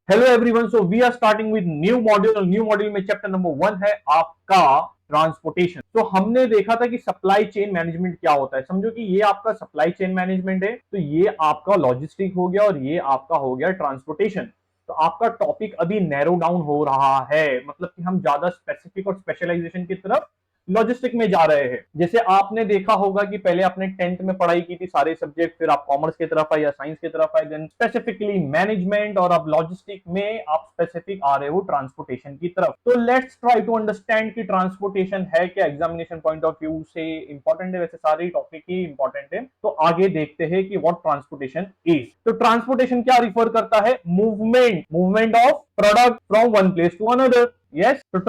Hello everyone, so we are starting with new module और new module में chapter number 1 है आपका transportation. तो हमने देखा था कि सप्लाई चेन मैनेजमेंट क्या होता है। समझो कि ये आपका सप्लाई चेन मैनेजमेंट है, तो ये आपका लॉजिस्टिक हो गया और ये आपका हो गया ट्रांसपोर्टेशन। तो आपका टॉपिक अभी नैरो डाउन हो रहा है, मतलब कि हम ज्यादा स्पेसिफिक और स्पेशलाइजेशन की तरफ लॉजिस्टिक में जा रहे हैं। जैसे आपने देखा होगा कि पहले आपने 10th में पढ़ाई की थी सारे सब्जेक्ट, फिर आप कॉमर्स की तरफ आए या साइंस की तरफ आए, देन स्पेसिफिकली मैनेजमेंट, और अब लॉजिस्टिक में आप स्पेसिफिक आ रहे हो ट्रांसपोर्टेशन की तरफ। तो लेट्स ट्राई टू अंडरस्टैंड कि ट्रांसपोर्टेशन है क्या, एग्जामिनेशन पॉइंट ऑफ व्यू से इंपॉर्टेंट है, वैसे सारे टॉपिक ही इंपॉर्टेंट है। तो आगे देखते हैं कि व्हाट ट्रांसपोर्टेशन इज। तो ट्रांसपोर्टेशन क्या रिफर करता है? Movement, movement of product from one place to another. Yes, so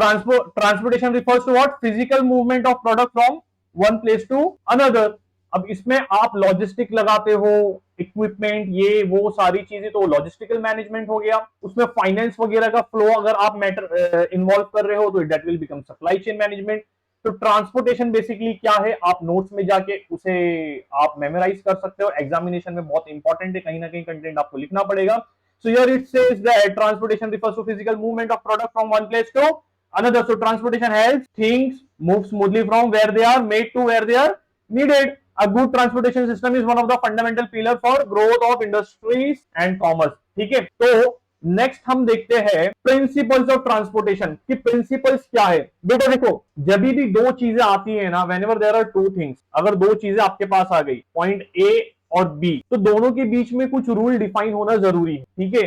transportation refers to what? Physical movement of product from one place to another. अब इसमें आप लॉजिस्टिक लगाते हो, इक्विपमेंट, ये वो सारी चीजें, तो लॉजिस्टिकल मैनेजमेंट हो गया। उसमें फाइनेंस वगैरह का फ्लो अगर आप मैटर इन्वॉल्व कर रहे हो तो that will become supply chain management. तो ट्रांसपोर्टेशन बेसिकली क्या है, आप नोट्स में जाके उसे आप मेमोराइज कर सकते हो। एग्जामिनेशन में बहुत इंपॉर्टेंट है, कहीं ना कहीं कंटेंट आपको लिखना पड़ेगा। So here it says that transportation refers to physical movement of product from one place to another. So transportation helps things move smoothly from where they are made to where they are needed. A good transportation system is one of the fundamental pillar for growth of industries and commerce. ठीक है, तो next हम देखते हैं principles of transportation कि principles क्या है। बेटा देखो, जब भी दो चीजें आती है ना, whenever there are two things, अगर दो चीजें आपके पास आ गई, पॉइंट ए और बी, तो दोनों के बीच में कुछ रूल डिफाइन होना जरूरी है। ठीक है,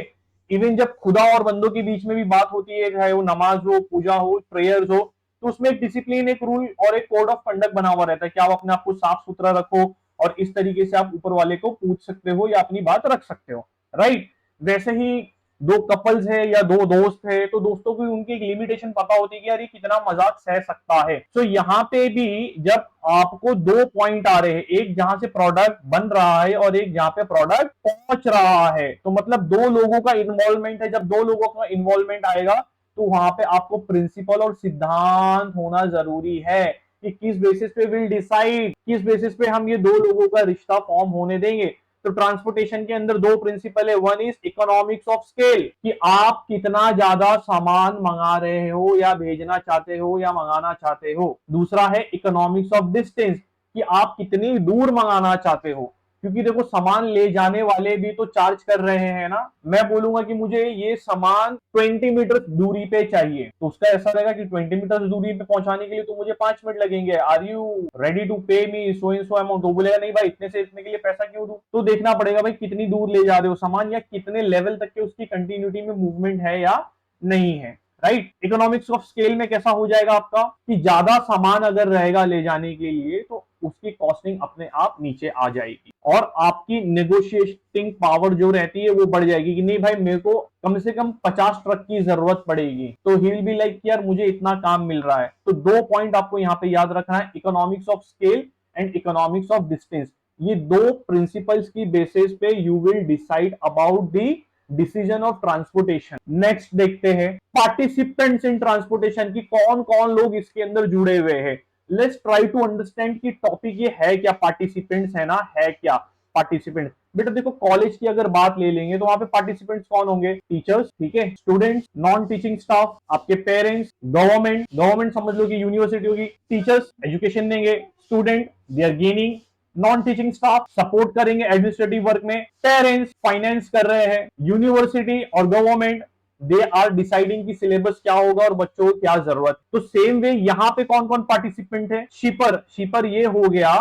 इवन जब खुदा और बंदों के बीच में भी बात होती है, चाहे वो नमाज हो, पूजा हो, प्रेयर्स हो, तो उसमें एक डिसिप्लिन, एक रूल और एक कोड ऑफ कंडक्ट बना हुआ रहता है कि आप अपने आप को साफ सुथरा रखो और इस तरीके से आप ऊपर वाले को पूछ सकते हो या अपनी बात रख सकते हो। राइट, वैसे ही दो कपल्स है या दो दोस्त है, तो दोस्तों को उनकी एक लिमिटेशन पता होती है कि यार ये कितना मजाक सह सकता है। तो यहाँ पे भी जब आपको दो पॉइंट आ रहे हैं, एक जहां से प्रोडक्ट बन रहा है और एक जहां पे प्रोडक्ट पहुंच रहा है, तो मतलब दो लोगों का इन्वॉल्वमेंट है। जब दो लोगों का इन्वॉल्वमेंट आएगा तो वहां पे आपको प्रिंसिपल और सिद्धांत होना जरूरी है कि किस बेसिस पे विल डिसाइड, किस बेसिस पे हम ये दो लोगों का रिश्ता फॉर्म होने देंगे। तो ट्रांसपोर्टेशन के अंदर दो प्रिंसिपल है। One is economics of scale, कि आप कितना ज्यादा सामान मंगा रहे हो या भेजना चाहते हो या मंगाना चाहते हो। दूसरा है इकोनॉमिक्स ऑफ डिस्टेंस, कि आप कितनी दूर मंगाना चाहते हो, क्योंकि देखो सामान ले जाने वाले भी तो चार्ज कर रहे हैं ना। मैं बोलूंगा कि मुझे ये सामान 20 मीटर दूरी पे चाहिए, तो उसका ऐसा रहेगा कि 20 मीटर दूरी पे पहुंचाने के लिए तो मुझे 5 मिनट लगेंगे। आर यू रेडी टू पे मी सो इन सो अमाउंट? तो बोलेगा नहीं भाई, इतने से इतने के लिए पैसा क्यों दूं। तो देखना पड़ेगा भाई कितनी दूर ले जा रहे हो सामान, या कितने लेवल तक के उसकी कंटिन्यूटी में मूवमेंट है या नहीं है। राइट, इकोनॉमिक्स ऑफ स्केल में कैसा हो जाएगा आपका कि ज्यादा सामान अगर रहेगा ले जाने के लिए तो उसकी कॉस्टिंग अपने आप नीचे आ जाएगी और आपकी नेगोशिएटिंग पावर जो रहती है वो बढ़ जाएगी कि नहीं भाई मेरे को कम से कम 50 ट्रक की जरूरत पड़ेगी, तो ही विल बी लाइक यार मुझे इतना काम मिल रहा है। तो दो पॉइंट आपको यहाँ पे याद रखना है, economics of scale and economics of distance. ये दो प्रिंसिपल्स की बेसिस पे you will decide about the decision of transportation. Next देखते हैं पार्टिसिपेंट्स इन ट्रांसपोर्टेशन की कौन कौन लोग इसके अंदर जुड़े हुए हैं। लेट्स ट्राई टू अंडरस्टैंड कि टॉपिक ये है क्या, पार्टिसिपेंट्स है ना, है क्या पार्टिसिपेंट। बेटा देखो, कॉलेज की अगर बात ले लेंगे तो वहां पे पार्टिसिपेंट्स कौन होंगे? टीचर्स, ठीक है, स्टूडेंट्स, नॉन टीचिंग स्टाफ, आपके पेरेंट्स, गवर्नमेंट, गवर्नमेंट समझ लो कि यूनिवर्सिटी होगी, टीचर्स एजुकेशन देंगे, student they are gaining, non teaching staff support करेंगे एडमिनिस्ट्रेटिव वर्क में, पेरेंट्स फाइनेंस कर रहे हैं, यूनिवर्सिटी और गवर्नमेंट दे आर डिसाइडिंग की सिलेबस क्या होगा और बच्चों को क्या जरूरत। तो सेम वे यहां पे कौन कौन पार्टिसिपेंट है? शिपर, शिपर ये हो गया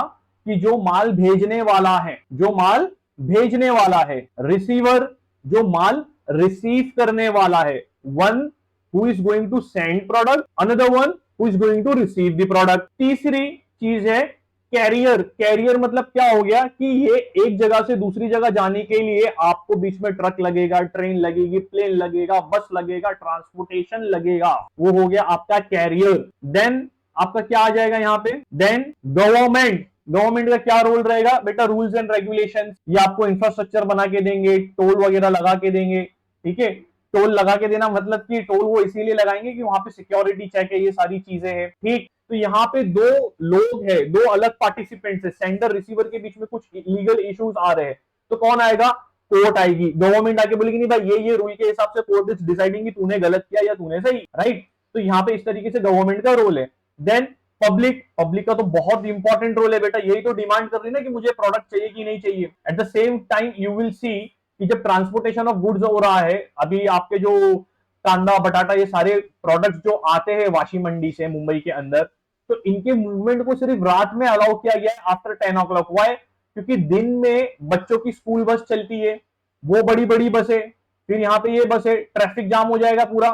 कि जो माल भेजने वाला है, जो माल भेजने वाला है, रिसीवर जो माल रिसीव करने वाला है, one who is going to send product, another one who is going to receive the product. तीसरी चीज है कैरियर। कैरियर मतलब क्या हो गया कि ये एक जगह से दूसरी जगह जाने के लिए आपको बीच में ट्रक लगेगा, ट्रेन लगेगी, प्लेन लगेगा, बस लगेगा, ट्रांसपोर्टेशन लगेगा, वो हो गया आपका कैरियर। देन आपका क्या आ जाएगा यहाँ पे? देन गवर्नमेंट, गवर्नमेंट का क्या रोल रहेगा? बेटा रूल्स एंड रेगुलेशंस, ये आपको इंफ्रास्ट्रक्चर बना के देंगे, टोल वगैरह लगा के देंगे। ठीक है, टोल लगा के देना मतलब कि टोल वो इसीलिए लगाएंगे कि वहां पे सिक्योरिटी चेक है, ये सारी चीजें हैं। ठीक, तो यहाँ पे दो लोग हैं, दो अलग पार्टिसिपेंट्स है, सेंडर रिसीवर के बीच में कुछ लीगल इश्यूज आ रहे हैं, तो कौन आएगा? कोर्ट आएगी, गवर्नमेंट आके बोलेगी नहीं भाई ये रूल के हिसाब से कोर्ट इज डिसाइडिंग कि तूने गलत किया या तूने सही, राइट। तो यहाँ पे इस तरीके से गवर्नमेंट का रोल है। देन पब्लिक का तो बहुत इंपॉर्टेंट रोल है बेटा, यही तो डिमांड कर रही है ना कि मुझे प्रोडक्ट चाहिए कि नहीं चाहिए। At the same time you will see कि जब ट्रांसपोर्टेशन ऑफ गुड्स हो रहा है, अभी आपके जो कांदा बटाटा ये सारे प्रोडक्ट्स जो आते हैं वाशी मंडी से मुंबई के अंदर, तो इनके मूवमेंट को सिर्फ रात में अलाउ किया गया है आफ्टर 10 o'clock। वाई? क्योंकि दिन में बच्चों की स्कूल बस चलती है, वो बड़ी बड़ी बसें, फिर यहाँ पे ये बसें, ट्रैफिक जाम हो जाएगा पूरा,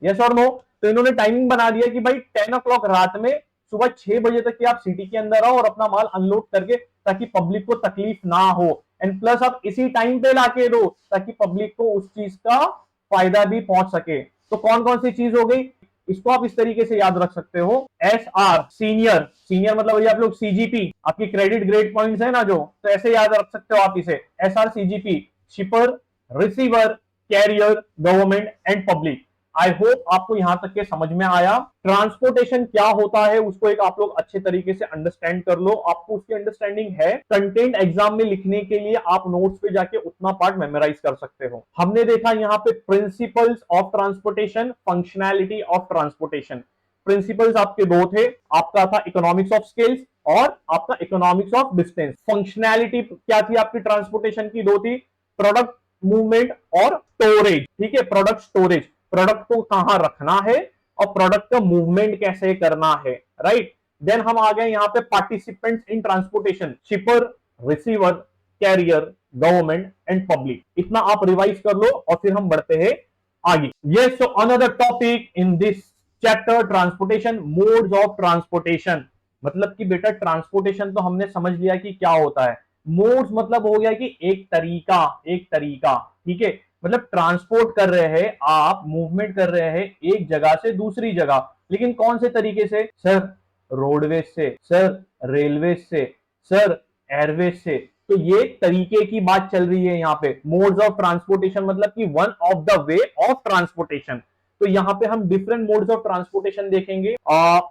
यस और नो। तो इन्होंने टाइमिंग बना दिया कि भाई 10 o'clock रात में सुबह 6 बजे तक की आप सिटी के अंदर आओ और अपना माल अनलोड करके, ताकि पब्लिक को तकलीफ ना हो। एंड प्लस आप इसी टाइम पे लाके दो ताकि पब्लिक को उस चीज का फायदा भी पहुंच सके। तो कौन कौन सी चीज हो गई, इसको आप इस तरीके से याद रख सकते हो। SR सीनियर मतलब भैया आप लोग CGP, आपकी क्रेडिट ग्रेड पॉइंट्स है ना जो, तो ऐसे याद रख सकते हो आप इसे, SR CGP, shipper, receiver, carrier, government and public. I hope आपको यहां तक के समझ में आया। ट्रांसपोर्टेशन क्या होता है उसको एक आप लोग अच्छे तरीके से अंडरस्टैंड कर लो, आपको उसकी अंडरस्टैंडिंग है, कंटेंट एग्जाम में लिखने के लिए आप नोट्स पे जाके उतना पार्ट मेमोराइज कर सकते हो। हमने देखा यहाँ पे principles of transportation, functionality of transportation. Principles आपके दो थे, आपका था इकोनॉमिक्स ऑफ स्केल्स और आपका इकोनॉमिक्स ऑफ डिस्टेंस। फंक्शनैलिटी क्या थी आपकी ट्रांसपोर्टेशन की, दो थी, प्रोडक्ट मूवमेंट और स्टोरेज। ठीक है, प्रोडक्ट स्टोरेज, प्रोडक्ट को कहां रखना है और प्रोडक्ट का मूवमेंट कैसे करना है, राइट। देन हम आ गए यहाँ पे participants in transportation, shipper, receiver, carrier, government and public. इतना आप रिवाइज कर लो और फिर हम बढ़ते हैं आगे। Yes, so another topic in this chapter, transportation, modes of transportation. मतलब कि बेटा ट्रांसपोर्टेशन तो हमने समझ लिया कि क्या होता है, मोड्स मतलब हो गया कि एक तरीका, ठीक है। मतलब ट्रांसपोर्ट कर रहे हैं आप, मूवमेंट कर रहे हैं एक जगह से दूसरी जगह, लेकिन कौन से तरीके से सर, रोडवेज से सर, रेलवे से सर, एयरवेज से। तो ये तरीके की बात चल रही है यहाँ पे। मोड्स ऑफ ट्रांसपोर्टेशन मतलब कि one of the way of transportation. तो यहाँ पे हम डिफरेंट मोड्स ऑफ ट्रांसपोर्टेशन देखेंगे।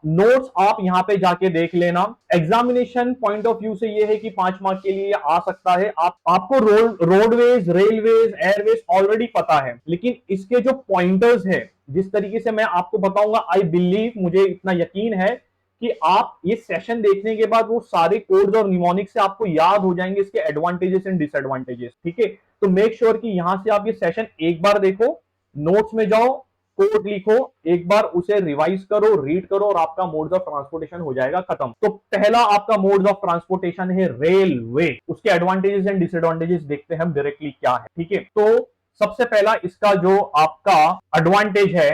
नोट्स आप यहाँ पे जाके देख लेना। एग्जामिनेशन पॉइंट ऑफ व्यू से ये है कि 5 मार्क के लिए आ सकता है। आपको रोडवेज, रेलवेज, एयरवेज ऑलरेडी पता है, लेकिन इसके जो पॉइंटर्स है जिस तरीके से मैं आपको बताऊंगा, आई बिलीव, मुझे इतना यकीन है कि आप ये सेशन देखने के बाद वो सारे कोड्स और निमोनिक्स से आपको याद हो जाएंगे इसके एडवांटेजेस एंड डिसएडवांटेजेस। ठीक है, तो मेक श्योर कि यहां से आप ये सेशन एक बार देखो, नोट्स में जाओ, कोड लिखो, एक बार उसे रिवाइज करो, रीड करो और आपका मोड्स ऑफ ट्रांसपोर्टेशन हो जाएगा खत्म। तो पहला आपका मोड्स ऑफ ट्रांसपोर्टेशन है रेलवे। उसके एडवांटेजेस एंड डिसएडवांटेजेस देखते हैं हम डायरेक्टली क्या है। ठीक है, तो सबसे पहला इसका जो आपका एडवांटेज है,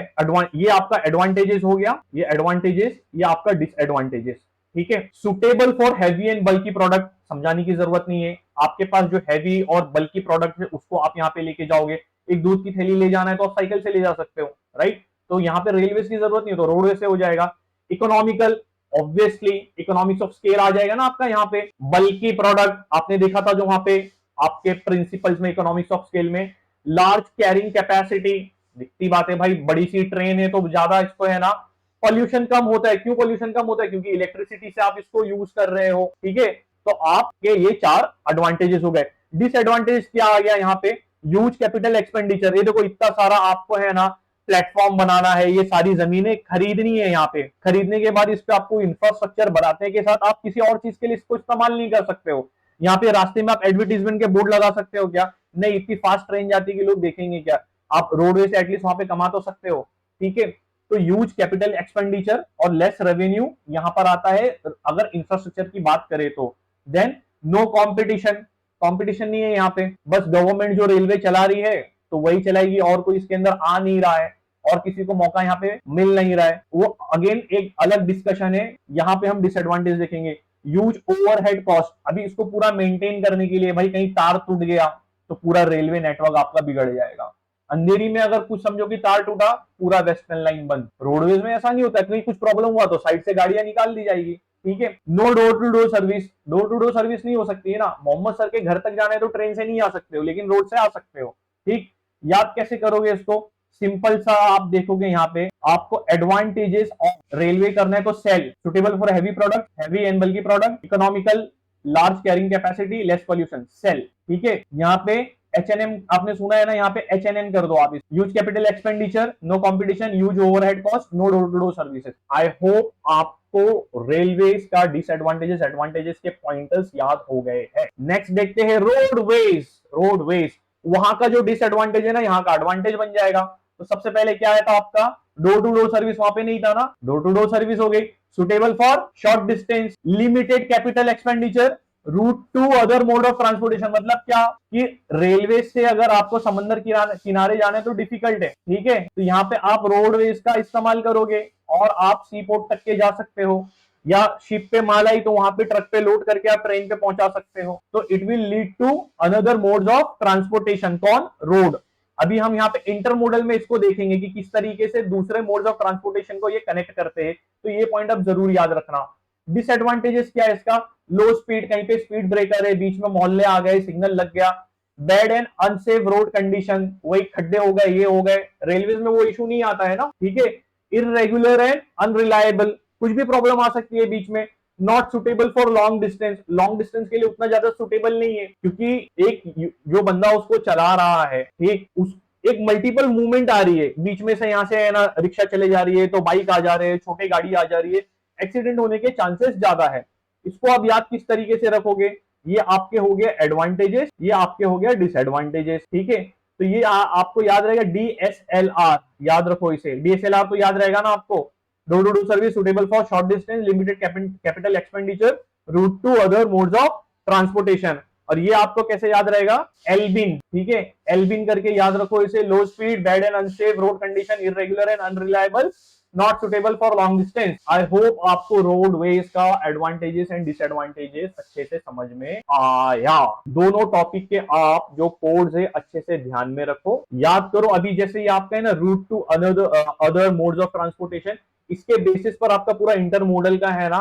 ये आपका एडवांटेजेस हो गया, ये एडवांटेजेस, ये आपका डिसएडवांटेजेस। ठीक है, suitable for heavy and bulky product, समझाने की जरूरत नहीं है। आपके पास जो हैवी और बल्की प्रोडक्ट है उसको आप यहाँ पे लेके जाओगे। एक दूध की थैली ले जाना है तो आप साइकिल से ले जा सकते हो, राइट। तो यहाँ पे रेलवे की जरूरत नहीं है, तो रोडवे से हो जाएगा। Economical, obviously economics of scale आ जाएगा ना आपका यहाँ पे। बल्की प्रोडक्ट आपने देखा था जो वहां पे आपके प्रिंसिपल्स में, इकोनॉमिक्स ऑफ स्केल में। लार्ज कैरिंग कैपेसिटी, दिखती बात है भाई, बड़ी सी ट्रेन है तो ज्यादा इसको है ना, पॉल्यूशन कम होता है। क्यों पॉल्यूशन कम होता है? क्योंकि इलेक्ट्रिसिटी से आप इसको यूज कर रहे हो। ठीक है, तो आपके ये 4 एडवांटेजेस हो गए। डिसएडवांटेज क्या आ गया यहाँ पे? Huge capital expenditure. ये देखो इतना सारा आपको है ना प्लेटफॉर्म बनाना है, ये सारी जमीनें खरीदनी है। यहाँ पे खरीदने के बाद इस पे आपको इंफ्रास्ट्रक्चर बनाने के साथ आप किसी और चीज के लिए इसको इस्तेमाल नहीं कर सकते हो। यहाँ पे रास्ते में आप एडवर्टीजमेंट के बोर्ड लगा सकते हो क्या? नहीं, इतनी फास्ट ट्रेन जाती है कि लोग देखेंगे क्या? आप रोडवे से एटलीस्ट वहां पे कमा तो सकते हो। ठीक है, तो ह्यूज कैपिटल एक्सपेंडिचर और लेस रेवेन्यू यहां पर आता है अगर इंफ्रास्ट्रक्चर की बात करें तो। देन नो कंपटीशन, कंपटीशन नहीं है यहाँ पे, बस गवर्नमेंट जो रेलवे चला रही है तो वही चलाएगी, और कोई इसके अंदर आ नहीं रहा है और किसी को मौका यहाँ पे मिल नहीं रहा है। वो अगेन एक अलग डिस्कशन है। यहाँ पे हम डिसएडवांटेज देखेंगे। ह्यूज ओवरहेड कॉस्ट, अभी इसको पूरा मेंटेन करने के लिए भाई कहीं तार टूट गया तो पूरा रेलवे नेटवर्क आपका बिगड़ जाएगा। अंधेरी में अगर कुछ समझो कि तार टूटा, पूरा वेस्टर्न लाइन बंद। रोडवेज में ऐसा नहीं होता, कहीं कुछ प्रॉब्लम हुआ तो साइड से गाड़ियां निकाल दी जाएगी। ठीक है, no door to door service, door to door service नहीं हो सकती है ना। मोहम्मद सर के घर तक जाना है तो ट्रेन से नहीं आ सकते हो, लेकिन रोड से आ सकते हो। ठीक, याद कैसे करोगे इसको? सिंपल सा आप देखोगे यहाँ पे, आपको एडवांटेजेस ऑफ रेलवे करना है तो सेल, suitable for heavy product, heavy and bulky product, economical, large carrying capacity, less pollution, सेल। ठीक है, यहाँ पे H&M आपने सुना है ना, यहाँ पे H&N कर दो आप। Use capital expenditure, no competition, use overhead cost, no door to door services. I hope आपको रेलवेज का डिसएडवांटेजेस एडवांटेजेस के पॉइंटर्स याद हो गए हैं। नेक्स्ट देखते हैं रोडवेज। रोडवेज वहां का जो डिसएडवांटेज है ना, यहाँ का एडवांटेज बन जाएगा। तो सबसे पहले क्या आया था आपका, डोर टू डोर सर्विस वहां पे नहीं था ना, डोर टू डोर सर्विस हो गई। Suitable for short distance, limited capital expenditure, route to other mode of transportation. मतलब क्या कि रेलवे से अगर आपको समंदर किनारे जाना तो डिफिकल्ट है, ठीक है, तो यहाँ पे आप रोडवेज का इस्तेमाल करोगे और आप सी पोर्ट तक के जा सकते हो, या शिप पे माल आई तो वहां पे ट्रक पे लोड करके आप ट्रेन पे पहुंचा सकते हो। तो it will lead to another modes of transportation. कौन? रोड। अभी हम यहाँ पे इंटरमोडल में इसको देखेंगे कि किस तरीके से दूसरे मोड्स ऑफ ट्रांसपोर्टेशन को ये कनेक्ट करते हैं। तो ये पॉइंट आप जरूर याद रखना। डिसएडवांटेजेस क्या है इसका, लो स्पीड, कहीं पे स्पीड ब्रेकर है, बीच में मोहल्ले आ गए, सिग्नल लग गया। Bad and unsafe road condition, वही खड्डे हो गए, ये हो गए। रेलवे में वो इशू नहीं आता है ना, ठीक है। इररेगुलर एंड अनरिलायबल, कुछ भी प्रॉब्लम आ सकती है बीच में। Not suitable for long distance, long distance के लिए उतना ज्यादा सुटेबल नहीं है, क्योंकि एक जो बंदा उसको चला रहा है, ठीक, उस एक मल्टीपल मूवमेंट आ रही है बीच में से, यहाँ से है ना रिक्शा चले जा रही है, तो बाइक आ जा रहे हैं, छोटे गाड़ी आ जा रही है, एक्सीडेंट होने के चांसेस ज्यादा है। इसको आप याद किस तरीके से रखोगे, ये आपके हो गए एडवांटेजेस, ये आपके हो गया डिसएडवांटेजेस, ठीक है। तो ये आपको याद रहेगा, DSLR याद रखो इसे। DSLR तो याद रहेगा ना आपको, door to door service, suitable for short distance, limited capital expenditure, route to other modes of transportation. और ये आपको कैसे याद रहेगा, एल्बिन, ठीक है, एल्बिन करके याद रखो इसे। लो speed, bad and unsafe road condition, irregular and unreliable, not suitable for long distance. I hope आपको रोडवेज का एडवांटेजेस एंड डिसएडवांटेजेस अच्छे से समझ में आया। दोनों टॉपिक के आप जो कोड्स है अच्छे से ध्यान में रखो, याद करो। अभी जैसे ये आपका है ना, route to other modes of transportation, इसके बेसिस पर आपका पूरा इंटरमोडल का है ना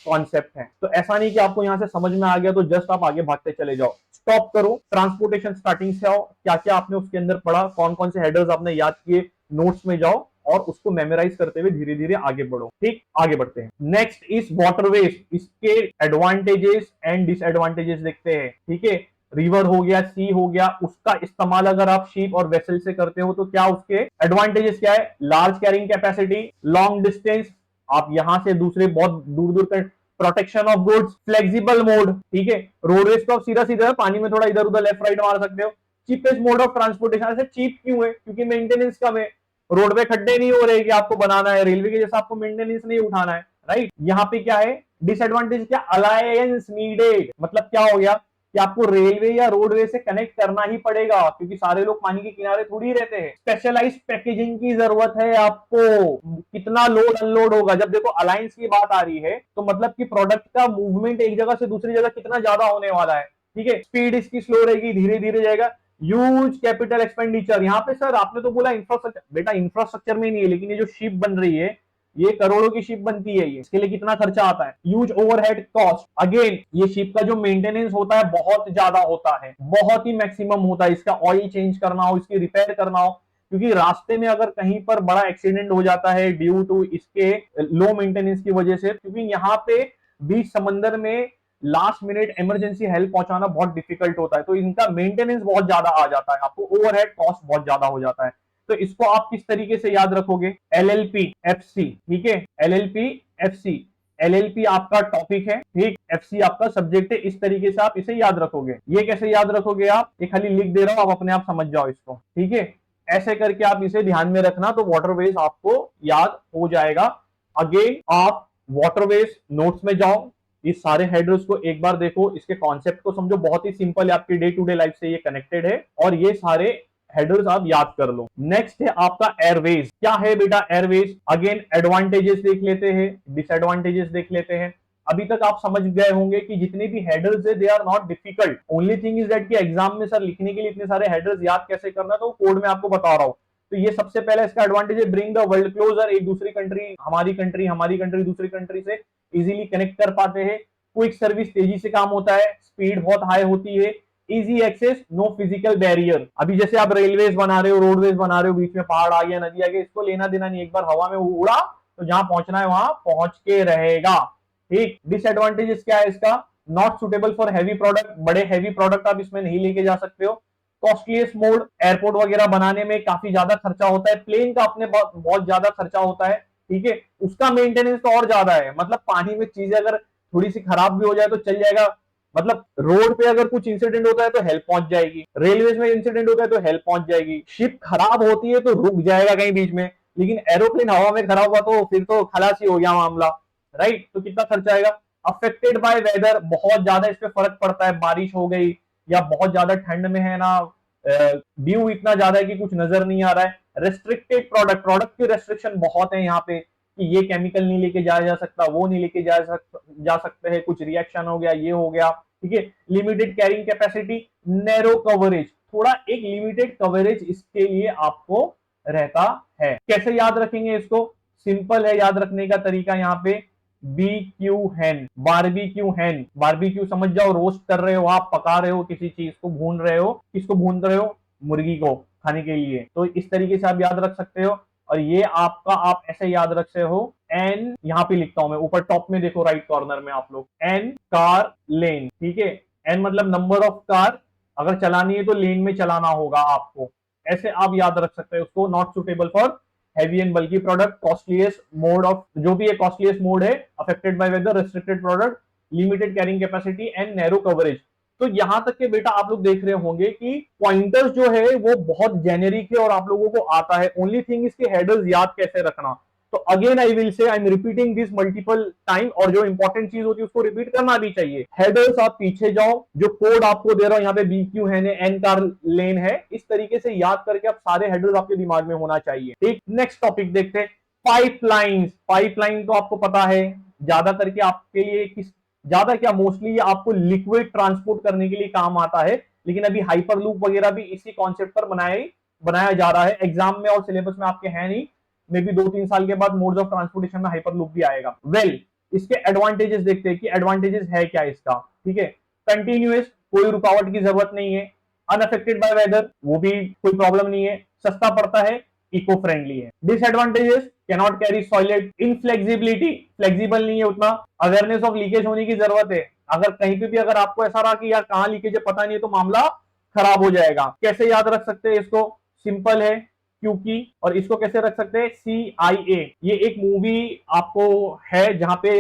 कॉन्सेप्ट है। तो ऐसा नहीं कि आपको यहां से समझ में आ गया तो जस्ट आप आगे भागते चले जाओ। स्टॉप करो, ट्रांसपोर्टेशन स्टार्टिंग से आओ, क्या क्या आपने उसके अंदर पढ़ा, कौन कौन से हेडर्स आपने याद किए, नोट्स में जाओ और उसको मेमोराइज करते हुए धीरे धीरे आगे बढ़ो। ठीक, आगे बढ़ते हैं। नेक्स्ट इज वाटरवेज, इसके एडवांटेजेस एंड डिसएडवांटेजेस देखते हैं, ठीक है। रिवर हो गया, सी हो गया, उसका इस्तेमाल अगर आप शिप और वेसल से करते हो तो क्या उसके एडवांटेजेस क्या है, large carrying capacity, long distance, आप यहां से दूसरे बहुत दूर दूर तक, protection of goods, flexible mode, ठीक है। रोडवेज तो आप सीधा सीधा पानी में थोड़ा इधर उधर लेफ्ट राइट मार सकते हो। चीपेस्ट मोड ऑफ ट्रांसपोर्टेशन, ऐसे चीप क्यों है, क्योंकि मेंटेनेंस कम है, रोड पे खड्डे नहीं हो रहे कि आपको बनाना है, रेलवे के जैसा आपको मेंटेनेंस नहीं उठाना है, राइट। यहाँ पे क्या है डिसएडवांटेज, क्या, अलायंस नीडेड, मतलब क्या हो गया कि आपको रेलवे या रोडवे से कनेक्ट करना ही पड़ेगा, क्योंकि सारे लोग पानी के किनारे थोड़ी रहते हैं। स्पेशलाइज्ड पैकेजिंग की जरूरत है आपको, कितना लोड अनलोड होगा। जब देखो अलायंस की बात आ रही है तो मतलब कि प्रोडक्ट का मूवमेंट एक जगह से दूसरी जगह कितना ज्यादा होने वाला है, ठीक है। स्पीड इसकी स्लो रहेगी, धीरे धीरे जाएगा। ह्यूज कैपिटल एक्सपेंडिचर, यहाँ पे सर आपने तो बोला इंफ्रास्ट्रक्चर, बेटा इंफ्रास्ट्रक्चर में नहीं है, लेकिन ये जो शिप बन रही है ये करोड़ों की शिप बनती है, ये इसके लिए कितना खर्चा आता है। ह्यूज ओवरहेड कॉस्ट, अगेन ये शिप का जो मेंटेनेंस होता है बहुत ज्यादा होता है, बहुत ही मैक्सिमम होता है। इसका ऑयल चेंज करना हो, इसकी रिपेयर करना हो, क्योंकि रास्ते में अगर कहीं पर बड़ा एक्सीडेंट हो जाता है ड्यू टू इसके लो मेंटेनेंस की वजह से, क्योंकि यहाँ पे बीच समंदर में लास्ट मिनट इमरजेंसी हेल्प पहुंचाना बहुत डिफिकल्ट होता है, तो इनका मेंटेनेंस बहुत ज्यादा आ जाता है, आपको ओवरहेड कॉस्ट बहुत ज्यादा हो जाता है। तो इसको आप किस तरीके से याद रखोगे, LLP FC, ठीक है, LLP FC, LLP आपका टॉपिक है, ठीक, FC आपका सब्जेक्ट है, इस तरीके से आप इसे याद रखोगे। ये कैसे याद रखोगे आप, ये खाली लिख दे रहा हूं, आप अपने आप समझ जाओ इसको, ठीक है। ऐसे करके आप इसे ध्यान में रखना, तो वाटरवेज आपको याद हो जाएगा। अगेन आप वाटरवेज नोट्स में जाओ, इस सारे हेडर्स को एक बार देखो, इसके कॉन्सेप्ट को समझो, बहुत ही सिंपल है, आपकी डे टू डे लाइफ से ये कनेक्टेड है, और ये सारे हेडर्स आप याद कर लो। नेक्स्ट है आपका एयरवेज, क्या है बेटा एयरवेज, अगेन एडवांटेजेस देख लेते हैं, डिसएडवांटेजेस देख लेते हैं। अभी तक आप समझ गए होंगे कि जितने भी हेडर्स है they are not difficult, only thing is that कि एग्जाम में सर लिखने के लिए इतने सारे हेडर्स याद कैसे करना, तो कोड में आपको बता रहा हूं। तो ये सबसे पहले इसका एडवांटेज है, ब्रिंग द वर्ल्ड क्लोजर, एक दूसरी कंट्री, हमारी कंट्री दूसरी कंट्री से इजीली कनेक्ट कर पाते हैं। क्विक सर्विस, तेजी से काम होता है, स्पीड बहुत हाई होती है, easy access, no physical barrier. अभी जैसे आप रेलवेज बना रहे हो, रोडवेज बना रहे हो, बीच में पहाड़ आ गया, नदी आ गई, इसको लेना देना नहीं, एक बार हवा में उड़ा तो जहां पहुंचना है वहां पहुंच के रहेगा, ठीक। डिसएडवांटेजेस क्या है इसका, not suitable for heavy product, बड़े हैवी प्रोडक्ट आप इसमें नहीं लेके जा सकते हो। कॉस्टलीस्ट मोड, एयरपोर्ट वगैरह बनाने में काफी ज्यादा खर्चा होता है, प्लेन का अपने बहुत ज्यादा खर्चा होता है, ठीक है, उसका मेंटेनेंस तो और ज्यादा है, मतलब पानी में चीजें अगर थोड़ी सी खराब भी हो जाए तो चल जाएगा, मतलब रोड पे अगर कुछ इंसिडेंट होता है तो हेल्प पहुंच जाएगी, रेलवे में इंसिडेंट होता है तो हेल्प पहुंच जाएगी, शिप खराब होती है तो रुक जाएगा कहीं बीच में, लेकिन एरोप्लेन हवा में खराब हुआ तो फिर तो खलासी हो गया मामला, राइट। तो कितना खर्चा आएगा। अफेक्टेड बाय वेदर, बहुत ज्यादा इस पे फर्क पड़ता है, बारिश हो गई या बहुत ज्यादा ठंड में है ना, व्यू इतना ज्यादा है कि कुछ नजर नहीं आ रहा है। रेस्ट्रिक्टेड प्रोडक्ट, प्रोडक्ट की रेस्ट्रिक्शन बहुत है यहाँ पे कि ये केमिकल नहीं लेके जाया जा सकता, वो नहीं लेके जा सकते हैं, कुछ रिएक्शन हो गया, ये हो गया, ठीक है। Limited carrying capacity, narrow coverage, थोड़ा एक लिमिटेड कवरेज इसके लिए आपको रहता है। कैसे याद रखेंगे इसको, सिंपल है याद रखने का तरीका यहाँ पे, बी क्यू हैन, बारबीक्यू हैन, बारबीक्यू समझ जाओ, रोस्ट कर रहे हो आप, पका रहे हो किसी चीज को, भून रहे हो, किसको भून रहे हो, मुर्गी को खाने के लिए, तो इस तरीके से आप याद रख सकते हो। और ये आपका आप ऐसे याद रख सकते हो, एन यहां पे लिखता हूं मैं, ऊपर टॉप में देखो राइट कॉर्नर में आप लोग, एन कार लेन, ठीक है, एन मतलब नंबर ऑफ कार, अगर चलानी है तो लेन में चलाना होगा आपको, ऐसे आप याद रख सकते हैं उसको। Not suitable for heavy and bulky product, costliest mode of, जो भी है कॉस्टलीस्ट मोड है, affected by weather, restricted product, limited carrying capacity and narrow coverage. तो यहां तक के बेटा आप लोग देख रहे होंगे कि पॉइंटर्स जो है वो बहुत जेनेरिक है और आप लोगों को आता है, ओनली थिंग इसके हेडर्स याद कैसे रखना। तो again I will say, I am repeating this multiple time, और जो इंपॉर्टेंट चीज होती है उसको रिपीट करना भी चाहिए। हेडर्स आप पीछे जाओ, जो कोड आपको दे रहा हूं यहाँ पे बी क्यू है, एन कार लेन है, इस तरीके से याद करके आप सारे हेडर्स आपके दिमाग में होना चाहिए। ठीक, नेक्स्ट टॉपिक देखते हैं, पाइपलाइंस। पाइपलाइन तो आपको पता है ज्यादा करके आपके लिए किस, ज्यादा क्या मोस्टली आपको लिक्विड ट्रांसपोर्ट करने के लिए काम आता है, लेकिन अभी हाइपर लूप वगैरह भी इसी कॉन्सेप्ट पर बनाया जा रहा है। एग्जाम में और सिलेबस में आपके है नहीं, मे बी 2-3 साल के बाद मोड्स ऑफ ट्रांसपोर्टेशन में हाइपर लूप भी आएगा। वेल, इसके एडवांटेजेस देखते हैं कि एडवांटेजेस है क्या इसका, ठीक है। कंटिन्यूअस, कोई रुकावट की जरूरत नहीं है। अनअफेक्टेड बाय वेदर, वो भी कोई प्रॉब्लम नहीं है। सस्ता पड़ता है, इको फ्रेंडली है। Disadvantages, cannot carry solid, inflexibility, flexible नहीं है उतना। अवेयरनेस ऑफ लीकेज होने की जरूरत है, अगर कहीं पे भी अगर आपको ऐसा रहा कि यार कहां लीकेज है पता नहीं है तो मामला खराब हो जाएगा। कैसे याद रख सकते हैं इसको, सिंपल है, क्योंकि, और इसको कैसे रख सकते हैं, CIA। ये एक मूवी आपको है जहां पे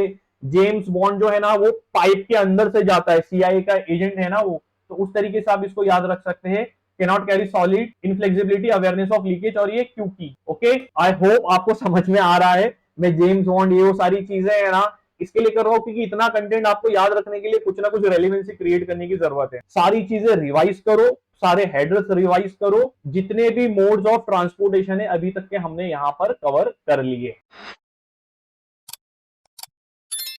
जेम्स बॉन्ड जो है ना वो पाइप के अंदर से जाता है, CIA का एजेंट है ना वो, तो उस तरीके से आप इसको याद रख सकते हैं। Cannot carry solid, inflexibility, awareness of leakage, और ये क्योंकि। ओके, आई होप आपको समझ में आ रहा है। मैं जेम्स बॉन्ड ये वो सारी चीजें है ना इसके लिए कर रहा हूं क्योंकि इतना कंटेंट आपको याद रखने के लिए कुछ ना कुछ रेलिवेंसी क्रिएट करने की जरूरत है। सारी चीजें रिवाइज करो, सारे हेडर्स रिवाइज करो, जितने भी मोड्स ऑफ ट्रांसपोर्टेशन है अभी तक के हमने यहां पर कवर कर लिए।